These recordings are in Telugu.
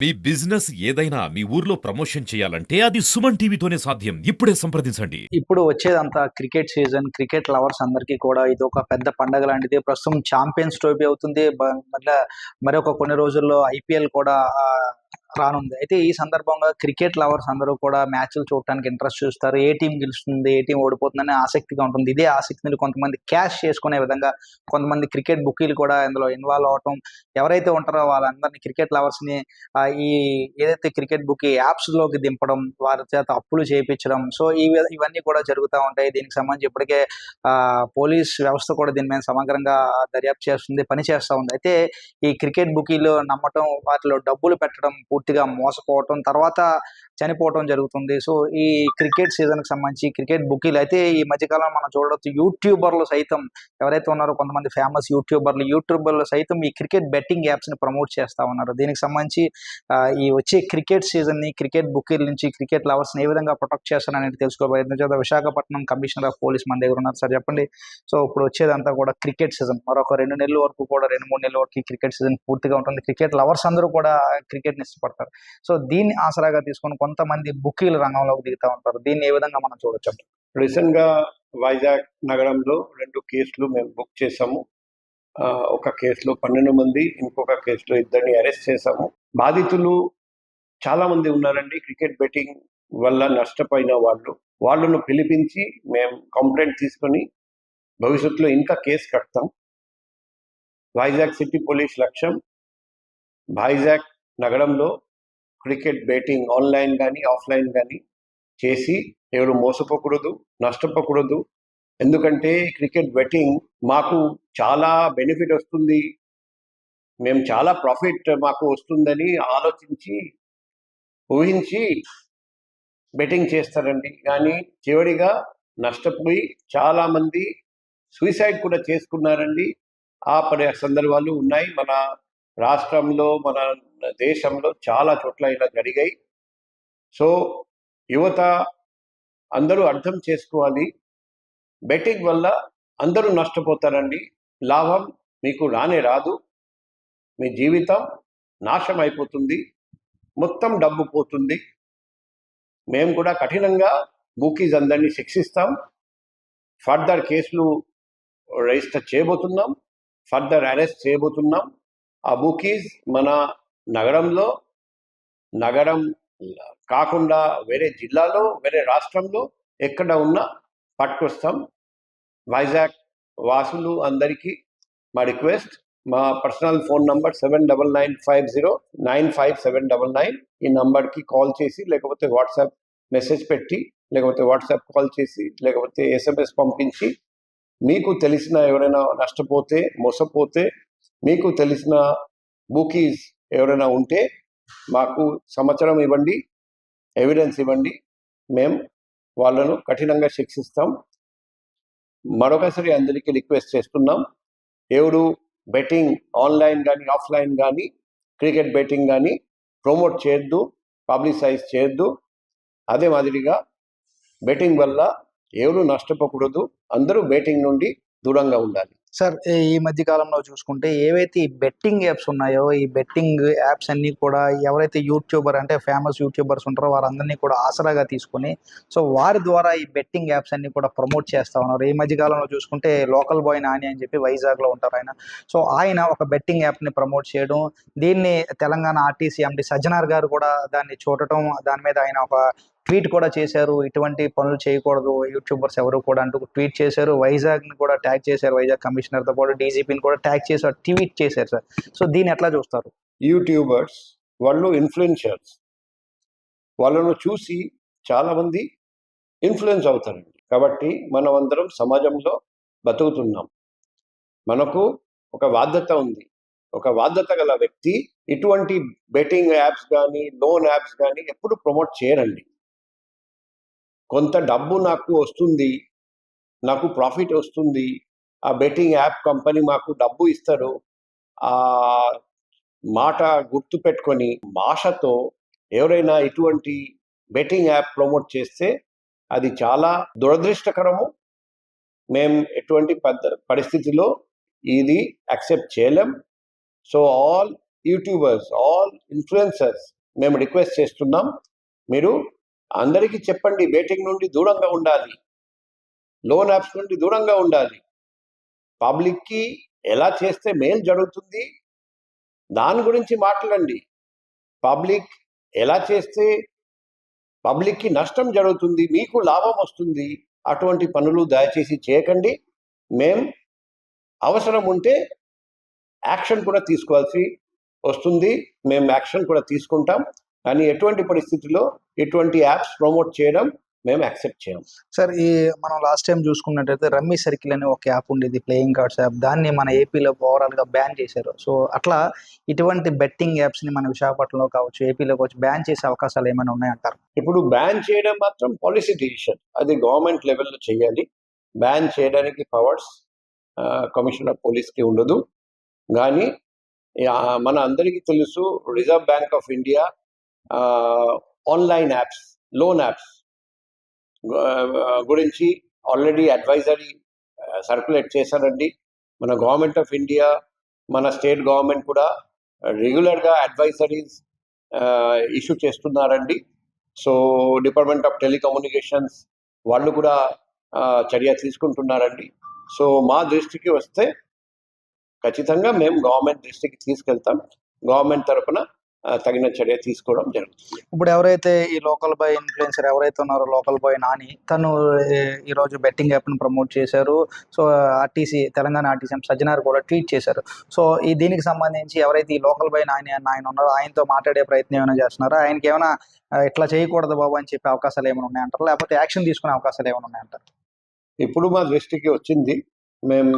మీ బిజినెస్ ఏదైనా మీ ఊర్లో ప్రమోషన్ చేయాలంటే అది సుమన్ టీవీతోనే సాధ్యం. ఇప్పుడే సంప్రదించండి. ఇప్పుడు వచ్చేదంతా క్రికెట్ సీజన్. క్రికెట్ లవర్స్ అందరికీ కూడా ఇదొక పెద్ద పండగ లాంటిది. ప్రస్తుతం ఛాంపియన్స్ ట్రోఫీ అవుతుంది. మరొక కొన్ని రోజుల్లో ఐపీఎల్ కూడా రానుంది. అయితే ఈ సందర్భంగా క్రికెట్ లవర్స్ అందరూ కూడా మ్యాచ్‌లు చూడటానికి ఇంట్రెస్ట్ చూస్తారు. ఏ టీమ్ గెలుస్తుంది? ఏ టీమ్ ఓడిపోతుందని ఆసక్తిగా ఉంటుంది. ఇదే ఆసక్తిని కొంతమంది క్యాష్ చేసుకునే విధంగా కొంతమంది క్రికెట్ బుకీలు కూడా ఇందులో ఇన్వాల్వ్ అవ్వటం. ఎవరైతే ఉంటారో వాళ్ళందరిని క్రికెట్ లవర్స్‌ని ఈ ఏదైతే క్రికెట్ బుకీ యాప్స్‌లోకి దింపడం, వారి చేత అప్పులు చేపించడం. సో, ఇవన్నీ కూడా జరుగుతా ఉంటాయి. దీనికి సంబంధించి ఇప్పటికే పోలీస్ వ్యవస్థ కూడా దీని మీద సమగ్రంగా దర్యాప్తు చేస్తుంది, పని చేస్తా ఉంది. అయితే ఈ క్రికెట్ బుకీలు నమ్మటం, వాటిలో డబ్బులు పెట్టడం, పూర్తిగా మోసపోవటం, తర్వాత చనిపోవటం జరుగుతుంది. సో, ఈ క్రికెట్ సీజన్‌కి సంబంధించి క్రికెట్ బుకీలు అయితే ఈ మధ్య కాలంలో మనం చూడొచ్చు యూట్యూబర్లు సైతం ఎవరైతే ఉన్నారో కొంతమంది ఫేమస్ యూట్యూబర్లు సైతం ఈ క్రికెట్ బెట్టింగ్ యాప్స్‌ని ప్రమోట్ చేస్తా ఉన్నారు. దీనికి సంబంధించి ఈ వచ్చే క్రికెట్ సీజన్‌ని క్రికెట్ బుకీల నుంచి క్రికెట్ లవర్స్‌ని ఏ విధంగా ప్రొటెక్ట్ చేస్తారనేది తెలుసుకోబోయే ప్రయత్నం చేద్దాం. విశాఖపట్నం కమిషనర్ ఆఫ్ పోలీస్ మన దగ్గర ఉన్నారు. సార్ చెప్పండి. సో, ఇప్పుడు వచ్చేదంతా కూడా క్రికెట్ సీజన్. మరొక 2 నెలల వరకు కూడా 2, 3 నెలల వరకు ఈ క్రికెట్ సీజన్ పూర్తిగా ఉంటుంది. క్రికెట్ లవర్స్ అందరూ కూడా క్రికెట్‌ని ఇష్టపడతారు. సో, దీన్ని ఆసరాగా తీసుకొని కొంతమంది బుకీల రంగంలోకి దిగుతా ఉంటారు. దీన్ని ఏ విధంగా మనం చూడొచ్చండి? రీసెంట్‌గా వైజాగ్ నగరంలో 2 కేసులు మేము బుక్ చేశాము. ఒక కేసులో 12 మంది, ఇంకొక కేసులో 2 అరెస్ట్ చేశాము. బాధితులు చాలా మంది ఉన్నారండి. క్రికెట్ బెట్టింగ్ వల్ల నష్టపోయిన వాళ్ళను పిలిపించి మేము కంప్లైంట్ తీసుకొని భవిష్యత్తులో ఇంకా కేసు కడతాం. వైజాగ్ సిటీ పోలీస్ లక్ష్యం వైజాగ్ నగరంలో క్రికెట్ బెట్టింగ్ ఆన్లైన్ కానీ ఆఫ్లైన్ కానీ చేసి ఎవరు మోసపోకూడదు, నష్టపోకూడదు. ఎందుకంటే క్రికెట్ బెట్టింగ్ మాకు చాలా బెనిఫిట్ వస్తుంది, మేము చాలా ప్రాఫిట్ మాకు వస్తుందని ఆలోచించి ఊహించి బెట్టింగ్ చేస్తారండి. కానీ చివరిగా నష్టపోయి చాలామంది సూసైడ్ కూడా చేసుకున్నారండి. ఆ సందర్భాలు ఉన్నాయి మన రాష్ట్రంలో, మన దేశంలో చాలా చోట్ల ఇలా జరిగాయి. సో యువత అందరూ అర్థం చేసుకోవాలి. బెట్టింగ్ వల్ల అందరూ నష్టపోతారండి. లాభం మీకు రానే రాదు. మీ జీవితం నాశనం అయిపోతుంది, మొత్తం డబ్బు పోతుంది. మేము కూడా కఠినంగా బుకీస్ అందరినీ శిక్షిస్తాం. ఫర్దర్ కేసులు రిజిస్టర్ చేయబోతున్నాం, ఫర్దర్ అరెస్ట్ చేయబోతున్నాం. ఆ బుకీస్ మన నగరం కాకుండా వేరే జిల్లాలో, వేరే రాష్ట్రంలో ఎక్కడ ఉన్నా పట్టుకొస్తాం. వైజాగ్ వాసులు అందరికీ మా రిక్వెస్ట్, మా పర్సనల్ ఫోన్ నంబర్ 7995095799 ఈ నంబర్కి కాల్ చేసి, లేకపోతే వాట్సాప్ మెసేజ్ పెట్టి, లేకపోతే వాట్సాప్ కాల్ చేసి, లేకపోతే SMS పంపించి, మీకు తెలిసిన ఎవరైనా నష్టపోతే, మోసపోతే, మీకు తెలిసిన బుకీస్ ఎవరైనా ఉంటే మాకు సమాచారం ఇవ్వండి, ఎవిడెన్స్ ఇవ్వండి. మేము వాళ్ళను కఠినంగా శిక్షిస్తాం. మరొకసారి అందరికీ రిక్వెస్ట్ చేస్తున్నాం, ఎవరు బెట్టింగ్ ఆన్లైన్ కానీ ఆఫ్లైన్ కానీ క్రికెట్ బెట్టింగ్ కానీ ప్రమోట్ చేయొద్దు, పబ్లిసైజ్ చేయొద్దు. అదే మాదిరిగా బెట్టింగ్ వల్ల ఎవరు నష్టపోకూడదు, అందరూ బెట్టింగ్ నుండి దూరంగా ఉండాలి. సార్, ఈ మధ్య కాలంలో చూసుకుంటే ఏవైతే ఈ బెట్టింగ్ యాప్స్ ఉన్నాయో, ఈ బెట్టింగ్ యాప్స్ అన్నీ కూడా ఎవరైతే ఫేమస్ యూట్యూబర్స్ ఉంటారో వారందరినీ కూడా ఆసరాగా తీసుకొని, సో వారి ద్వారా ఈ బెట్టింగ్ యాప్స్ అన్నీ కూడా ప్రమోట్ చేస్తా ఉన్నారు. ఈ మధ్య కాలంలో చూసుకుంటే లోకల్ బాయ్ నాని అని చెప్పి వైజాగ్లో ఉంటారు ఆయన. సో ఆయన ఒక బెట్టింగ్ యాప్ని ప్రమోట్ చేయడం, దీన్ని తెలంగాణ ఆర్టీసీ ఎండి సజ్జనార్ గారు కూడా దాన్ని చూడటం, దాని మీద ఆయన ఒక ట్వీట్ కూడా చేశారు. ఇటువంటి పనులు చేయకూడదు యూట్యూబర్స్ ఎవరు కూడా అంటూ ట్వీట్ చేశారు. వైజాగ్ని కూడా ట్యాగ్ చేశారు. వైజాగ్ కమిషనర్తో పాటు డీజీపీని కూడా ట్యాగ్ చేశారు, ట్వీట్ చేశారు సార్. సో దీన్ని ఎట్లా చూస్తారు? యూట్యూబర్స్ వాళ్ళు ఇన్ఫ్లుయెన్సర్స్, వాళ్ళను చూసి చాలామంది ఇన్ఫ్లుయెన్స్ అవుతారండి. కాబట్టి మనం అందరం సమాజంలో బతుకుతున్నాం. మనకు ఒక బాధ్యత ఉంది. ఒక బాధ్యత గల వ్యక్తి ఇటువంటి బెట్టింగ్ యాప్స్ కానీ లోన్ యాప్స్ కానీ ఎప్పుడు ప్రమోట్ చేయరండి. కొంత డబ్బు నాకు వస్తుంది, నాకు ప్రాఫిట్ వస్తుంది, ఆ బెట్టింగ్ యాప్ కంపెనీ మాకు డబ్బు ఇస్తారు, ఆ మాట గుర్తు పెట్టుకొని ఆశతో ఎవరైనా ఇటువంటి బెట్టింగ్ యాప్ ప్రమోట్ చేస్తే అది చాలా దురదృష్టకరము. మేము ఎటువంటి పరిస్థితిలో ఇది యాక్సెప్ట్ చేయలేం. So all YouTubers, all influencers మేము రిక్వెస్ట్ చేస్తున్నాం, మీరు అందరికీ చెప్పండి బెట్టింగ్ నుండి దూరంగా ఉండాలి, లోన్ యాప్స్ నుండి దూరంగా ఉండాలి. పబ్లిక్కి ఎలా చేస్తే మేలు జరుగుతుంది దాని గురించి మాట్లాడండి. పబ్లిక్ ఎలా చేస్తే పబ్లిక్కి నష్టం జరుగుతుంది, మీకు లాభం వస్తుంది, అటువంటి పనులు దయచేసి చేయకండి. మేం అవసరం ఉంటే యాక్షన్ కూడా తీసుకోవాల్సి వస్తుంది, మేము యాక్షన్ కూడా తీసుకుంటాం. కానీ ఎటువంటి పరిస్థితుల్లో ఎటువంటి యాప్స్ ప్రమోట్ చేయడం మేము యాక్సెప్ట్ చేయం. సార్, ఈ మనం లాస్ట్ టైం చూసుకున్నట్టయితే రమ్మీ సర్కిల్ అనే ఒక యాప్ ఉండేది, ప్లేయింగ్ కార్డ్స్ యాప్. దాన్ని మన ఏపీలో ఓవరాల్గా బ్యాన్ చేశారు. సో అట్లా ఇటువంటి బెట్టింగ్ యాప్స్ని మన విశాఖపట్నంలో కావచ్చు, ఏపీలో కావచ్చు బ్యాన్ చేసే అవకాశాలు ఏమైనా ఉన్నాయంటారు? ఇప్పుడు బ్యాన్ చేయడం మాత్రం పాలసీ డిసిషన్, అది గవర్నమెంట్ లెవెల్లో చేయాలి. బ్యాన్ చేయడానికి పవర్స్ కమిషనర్ పోలీస్కి ఉండదు. కానీ మన అందరికీ తెలుసు, reserve bank of India online apps, loan apps గురించి ఆల్రెడీ అడ్వైజరీ సర్క్యులేట్ చేశారండి. మన గవర్నమెంట్ ఆఫ్ ఇండియా, మన స్టేట్ గవర్నమెంట్ కూడా రెగ్యులర్గా అడ్వైజరీస్ ఇష్యూ చేస్తున్నారండి. సో డిపార్ట్మెంట్ ఆఫ్ టెలికమ్యూనికేషన్స్ వాళ్ళు కూడా చర్య తీసుకుంటున్నారండి. సో మా దృష్టికి వస్తే ఖచ్చితంగా మేము గవర్నమెంట్ దృష్టికి తీసుకెళ్తాం. గవర్నమెంట్ తరఫున తగిన చర్య తీసుకోవడం జరుగుతుంది. ఇప్పుడు ఎవరైతే ఈ లోకల్ బాయ్ ఇన్ఫ్లుయెన్సర్ ఎవరైతే ఉన్నారో, లోకల్ బాయ్ నాని, తను ఈరోజు బెట్టింగ్ యాప్ని ప్రమోట్ చేశారు. So RTC, Telangana RTC Sajjanar కూడా ట్వీట్ చేశారు. సో దీనికి సంబంధించి ఎవరైతే ఈ లోకల్ బాయ్ నాని అన్న ఆయన ఉన్నారో, ఆయనతో మాట్లాడే ప్రయత్నం ఏమైనా చేస్తున్నారా? ఆయనకి ఏమైనా ఇట్లా చేయకూడదు బాబు అని చెప్పే అవకాశాలు ఏమైనా ఉన్నాయంటారు, లేకపోతే యాక్షన్ తీసుకునే అవకాశాలు ఏమైనా ఉన్నాయంటారు? ఇప్పుడు మా దృష్టికి వచ్చింది, మేము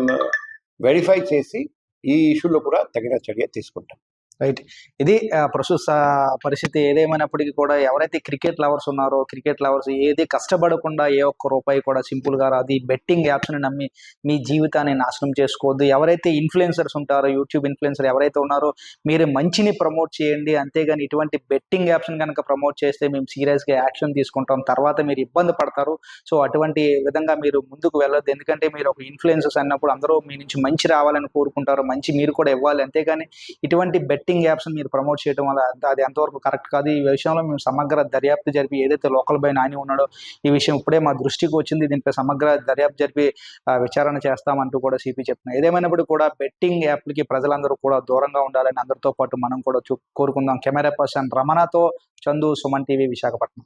వెరిఫై చేసి ఈ ఇష్యూలో కూడా తగిన చర్య తీసుకుంటాం. రైట్. ఇది ప్రస్తుత పరిస్థితి. ఏదేమైనప్పటికీ కూడా ఎవరైతే క్రికెట్ లవర్స్ ఉన్నారో, క్రికెట్ లవర్స్ ఏది కష్టపడకుండా ఏ ఒక్క రూపాయి కూడా సింపుల్గా రాదు, ఈ బెట్టింగ్ యాప్స్ని నమ్మి మీ జీవితాన్ని నాశనం చేసుకోవద్దు. ఎవరైతే ఇన్ఫ్లుయెన్సర్స్ ఉంటారో, యూట్యూబ్ ఇన్ఫ్లుయెన్సర్ ఎవరైతే ఉన్నారో, మీరు మంచిని ప్రమోట్ చేయండి. అంతేగాని ఇటువంటి బెట్టింగ్ యాప్స్ని కనుక ప్రమోట్ చేస్తే మేము సీరియస్గా యాక్షన్ తీసుకుంటాం, తర్వాత మీరు ఇబ్బంది పడతారు. సో అటువంటి విధంగా మీరు ముందుకు వెళ్ళొద్దు. ఎందుకంటే మీరు ఒక ఇన్ఫ్లుయెన్సర్స్ అన్నప్పుడు అందరూ మీ నుంచి మంచి రావాలని కోరుకుంటారు, మంచి మీరు కూడా ఇవ్వాలి. అంతేగాని ఇటువంటి బెట్టింగ్ యాప్స్ మీరు ప్రమోట్ చేయడం వల్ల అది ఎంతవరకు కరెక్ట్ కాదు. ఈ విషయంలో మేము సమగ్ర దర్యాప్తు జరిపి, ఏదైతే లోకల్ బాయ్ నాని ఉన్నాడో ఈ విషయం ఇప్పుడే మా దృష్టికి వచ్చింది, దీనిపై సమగ్ర దర్యాప్తు జరిపి విచారణ చేస్తామంటూ కూడా సిపి చెప్తున్నారు. ఏదేమైనప్పుడు కూడా బెట్టింగ్ యాప్లకి ప్రజలందరూ కూడా దూరంగా ఉండాలని అందరితో పాటు మనం కూడా కోరుకుందాం. కెమెరా పర్సన్ రమణతో చందు, సుమన్ టీవీ, విశాఖపట్నం.